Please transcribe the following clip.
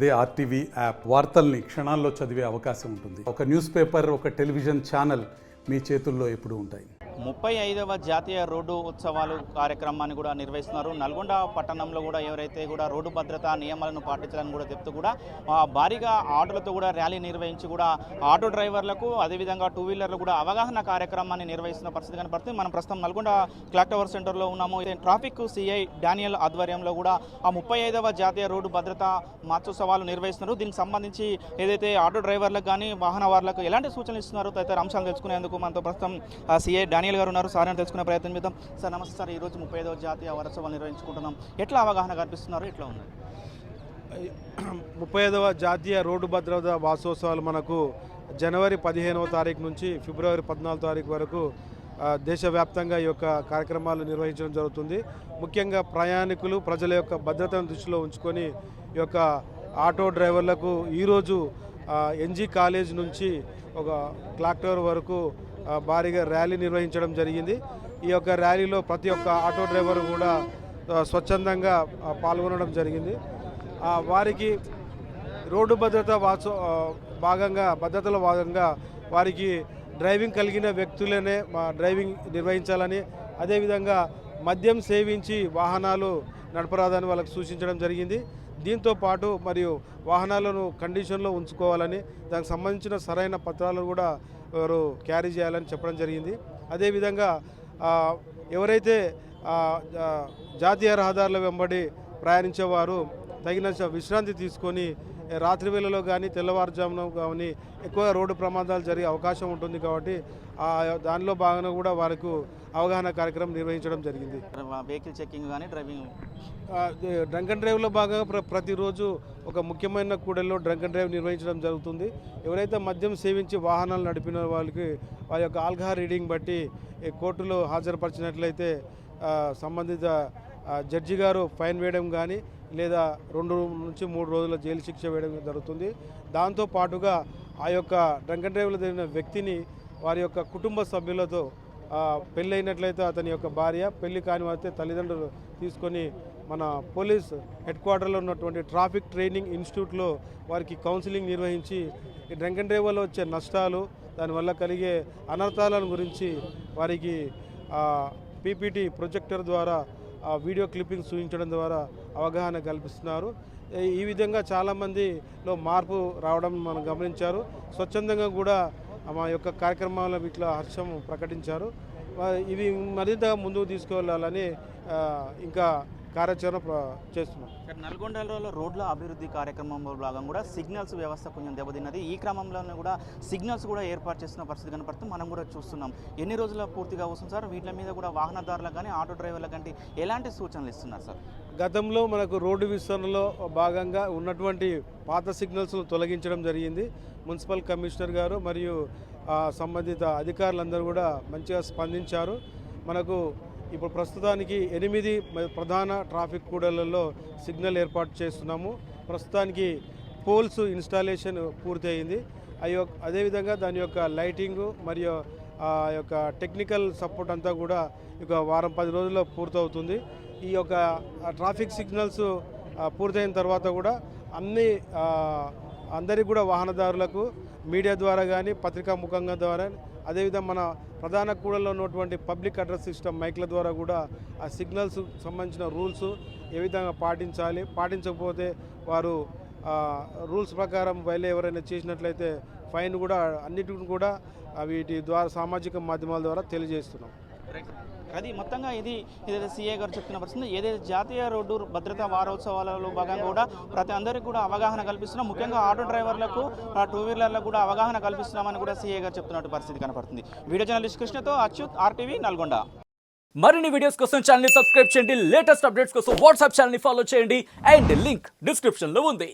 అదే RTV app వార్తల్ని క్షణాల్లో చదివే అవకాశం ఉంటుంది. ఒక న్యూస్ పేపర్, ఒక టెలివిజన్ ఛానల్ మీ చేతుల్లో ఎప్పుడూ ఉంటాయి. 35వ జాతీయ రోడ్డు ఉత్సవాలు కార్యక్రమాన్ని కూడా నిర్వహిస్తున్నారు. నల్గొండ పట్టణంలో కూడా ఎవరైతే కూడా రోడ్డు భద్రతా నియమాలను పాటించాలని కూడా చెప్తూ కూడా భారీగా ఆటోలతో కూడా ర్యాలీ నిర్వహించి కూడా ఆటో డ్రైవర్లకు అదేవిధంగా టూ వీలర్లు కూడా అవగాహన కార్యక్రమాన్ని నిర్వహిస్తున్న పరిస్థితి కనపడుతుంది. మనం ప్రస్తుతం నల్గొండ క్లాక్ టవర్ సెంటర్లో ఉన్నాము. ట్రాఫిక్ సిఐ డానియల్ ఆధ్వర్యంలో కూడా ఆ 35వ జాతీయ రోడ్డు భద్రతా మాసోత్సవాలు నిర్వహిస్తున్నారు. దీనికి సంబంధించి ఏదైతే ఆటో డ్రైవర్లకు కానీ వాహనదారులకు ఎలాంటి సూచనలు ఇస్తున్నారో తదితర అంశాలు తెలుసుకునేందుకు మనతో ప్రస్తుతం సిఐ డానియల్ గారు ఉన్నారు. సార్ తెలుసుకునే ప్రయత్నం చేద్దాం. సార్ నమస్తే సార్. ఈరోజు 35వ జాతీయ వారోత్సవాలు నిర్వహించుకుంటున్నాం. ఎట్లా అవగాహన కల్పిస్తున్నారు, ఎట్లా ఉన్నాయి? 35వ జాతీయ రోడ్డు భద్రతా వార్షికోత్సవాలు మనకు జనవరి 15వ తారీఖు నుంచి ఫిబ్రవరి 14వ తారీఖు వరకు దేశవ్యాప్తంగా ఈ యొక్క కార్యక్రమాలు నిర్వహించడం జరుగుతుంది. ముఖ్యంగా ప్రయాణికులు ప్రజల యొక్క భద్రతను దృష్టిలో ఉంచుకొని ఈ యొక్క ఆటో డ్రైవర్లకు ఈరోజు ఎన్జీ కాలేజ్ నుంచి ఒక క్లాక్ టవర్ వరకు భారీగా ర్యాలీ నిర్వహించడం జరిగింది. ఈ యొక్క ర్యాలీలో ప్రతి ఒక్క ఆటో డ్రైవర్ కూడా స్వచ్ఛందంగా పాల్గొనడం జరిగింది. వారికి రోడ్డు భద్రతలో భాగంగా వారికి డ్రైవింగ్ కలిగిన వ్యక్తులనే డ్రైవింగ్ నిర్వహించాలని, అదేవిధంగా మద్యం సేవించి వాహనాలు నడపరాదని వాళ్ళకు సూచించడం జరిగింది. దీంతో పాటు మరియు వాహనాలను కండిషన్లో ఉంచుకోవాలని, దానికి సంబంధించిన సరైన పత్రాలను కూడా వారు క్యారీ చేయాలని చెప్పడం జరిగింది. అదేవిధంగా ఎవరైతే జాతీయ రహదారుల వెంబడి ప్రయాణించేవారు తగిన విశ్రాంతి తీసుకొని రాత్రి వేళలో కానీ తెల్లవారుజామున కానీ ఎక్కువ రోడ్డు ప్రమాదాలు జరిగే అవకాశం ఉంటుంది. కాబట్టి దానిలో భాగంగా కూడా వారికి అవగాహన కార్యక్రమం నిర్వహించడం జరిగింది. వెహికల్ చెకింగ్ కానీ డ్రైవింగ్ డ్రంక్ అండ్ డ్రైవ్లో భాగంగా ప్రతిరోజు ఒక ముఖ్యమైన కూడల్లో డ్రంక్ అండ్ డ్రైవ్ నిర్వహించడం జరుగుతుంది. ఎవరైతే మద్యం సేవించి వాహనాలు నడిపిన వాళ్ళకి వారి యొక్క ఆల్కహాల్ రీడింగ్ బట్టి కోర్టులో హాజరుపరిచినట్లయితే సంబంధిత జడ్జి గారు ఫైన్ వేయడం కానీ లేదా 2 నుంచి 3 రోజుల జైలు శిక్ష వేయడం జరుగుతుంది. దాంతో పాటుగా ఆ యొక్క డ్రంక్ అండ్ డ్రైవ్లో జరిగిన వ్యక్తిని వారి యొక్క కుటుంబ సభ్యులతో పెళ్ళి అయినట్లయితే అతని యొక్క భార్య, పెళ్లి కాని వారితే తల్లిదండ్రులు తీసుకొని మన పోలీస్ హెడ్ క్వార్టర్లో ఉన్నటువంటి ట్రాఫిక్ ట్రైనింగ్ ఇన్స్టిట్యూట్లో వారికి కౌన్సిలింగ్ నిర్వహించి ఈ డ్రంక్ అండ్ డ్రైవ్ వల్ల వచ్చే నష్టాలు, దానివల్ల కలిగే అనర్థాలను గురించి వారికి పీపీటీ ప్రొజెక్టర్ ద్వారా వీడియో క్లిప్పింగ్ చూపించడం ద్వారా అవగాహన కల్పిస్తున్నారు. ఈ విధంగా చాలామందిలో మార్పు రావడం మనం గమనించారు. స్వచ్ఛందంగా కూడా మా యొక్క కార్యక్రమాల వీటిలో హర్షం ప్రకటించారు. ఇవి మరింత ముందుకు తీసుకువెళ్ళాలని ఇంకా కార్యాచరణ చేస్తున్నాం. నల్గొండలో రోడ్ల అభివృద్ధి కార్యక్రమంలో భాగంగా కూడా సిగ్నల్స్ వ్యవస్థ కొంచెం దెబ్బతిన్నది. ఈ క్రమంలోనే కూడా సిగ్నల్స్ కూడా ఏర్పాటు చేస్తున్న పరిస్థితి కనపడుతుంది. మనం కూడా చూస్తున్నాం. ఎన్ని రోజుల పూర్తిగా వస్తుంది సార్? వీటి మీద కూడా వాహనదారులకు కానీ ఆటో డ్రైవర్లకు కానీ ఎలాంటి సూచనలు ఇస్తున్నారు సార్? గతంలో మనకు రోడ్డు విస్తరణలో భాగంగా ఉన్నటువంటి పాత సిగ్నల్స్ను తొలగించడం జరిగింది. మున్సిపల్ కమిషనర్ గారు మరియు సంబంధిత అధికారులందరూ కూడా మంచిగా స్పందించారు. మనకు ఇప్పుడు ప్రస్తుతానికి 8 ప్రధాన ట్రాఫిక్ కూడళ్లలో సిగ్నల్ ఏర్పాటు చేస్తున్నాము. ప్రస్తుతానికి పోల్స్ ఇన్స్టాలేషన్ పూర్తి అయింది. అదేవిధంగా దాని యొక్క లైటింగు మరియు యొక్క టెక్నికల్ సపోర్ట్ అంతా కూడా ఇక వారం 10 రోజుల్లో పూర్తవుతుంది. ఈ యొక్క ట్రాఫిక్ సిగ్నల్స్ పూర్తయిన తర్వాత కూడా అందరికీ కూడా వాహనదారులకు మీడియా ద్వారా కానీ పత్రికా ముఖంగా ద్వారా, అదేవిధంగా మన ప్రధాన కూడల్లో ఉన్నటువంటి పబ్లిక్ అడ్రస్ సిస్టమ్ మైక్ల ద్వారా కూడా ఆ సిగ్నల్స్ సంబంధించిన రూల్స్ ఏ విధంగా పాటించాలి, పాటించకపోతే వారు రూల్స్ ప్రకారం ఎవరైనా చేసినట్లయితే ఫైన్ కూడా అన్నిటిని కూడా వీటి ద్వారా సామాజిక మాధ్యమాల ద్వారా తెలియజేస్తున్నాం. అది మొత్తంగా ఏదైతే సీఏ గారు చెప్తున్న పరిస్థితి, ఏదైతే జాతీయ రోడ్డు భద్రతా వారోత్సవాలలో భాగంగా కూడా ప్రతి అందరికీ కూడా అవగాహన కల్పిస్తున్నాం. ముఖ్యంగా ఆటో డ్రైవర్లకు, టూ వీలర్లకు కూడా అవగాహన కల్పిస్తున్నామని కూడా సీఏ గారు చెప్తున్నట్టు పరిస్థితి కనపడుతుంది. వీడియో జర్నలిస్ట్ కృష్ణతో అచ్యుత్, ఆర్టీవీ, నల్గొండ. మరిన్ని వీడియోస్ కోసం ఛానల్ ని సబ్స్క్రైబ్ చేయండి. లేటెస్ట్ అప్డేట్స్ కోసం వాట్సాప్ ఛానల్ ని ఫాలో చేయండి. అండ్ లింక్ డిస్క్రిప్షన్ లో ఉంది.